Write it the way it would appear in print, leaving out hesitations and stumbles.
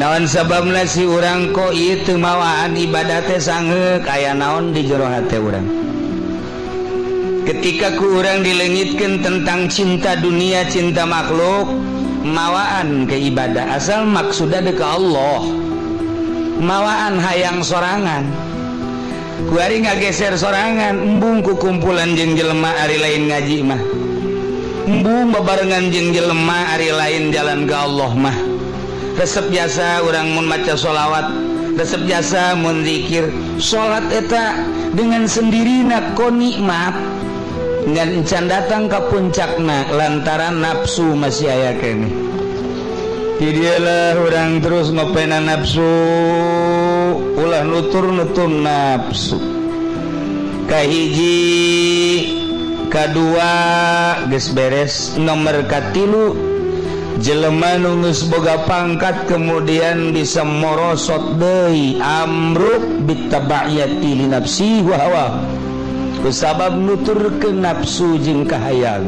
naon sababna si urang kok ieu teu mawaan ibadah teh sangeuk aya naon di jero hate urang. Ketika ku urang dilengitkeun tentang cinta dunia, cinta makhluk, mawaan ke ibadah asal maksudna ka Allah. Mawaan hayang sorangan. Ku ari ngageser sorangan, embung ku kumpulan jeung jelema ari lain ngaji mah. Embung babarengan jeung jelema ari lain jalan ka Allah mah. Resep biasa urang mun maca sholawat, resep biasa mun zikir. Salat eta dengan sendirina ko nikmat ngan encan datang ka puncakna lantaran nafsu masih aya keneh. Di dialah urang terus ngopena nafsu, ulah nutur-nutur nafsu. Kahiji, kadua geus beres, nomor katilu jelema nu geus boga pangkat kemudian bisa morosot deui amruk bitaba'iyati li nafsi wa hawa kusabab nuturkeun nafsu jeung kahayang.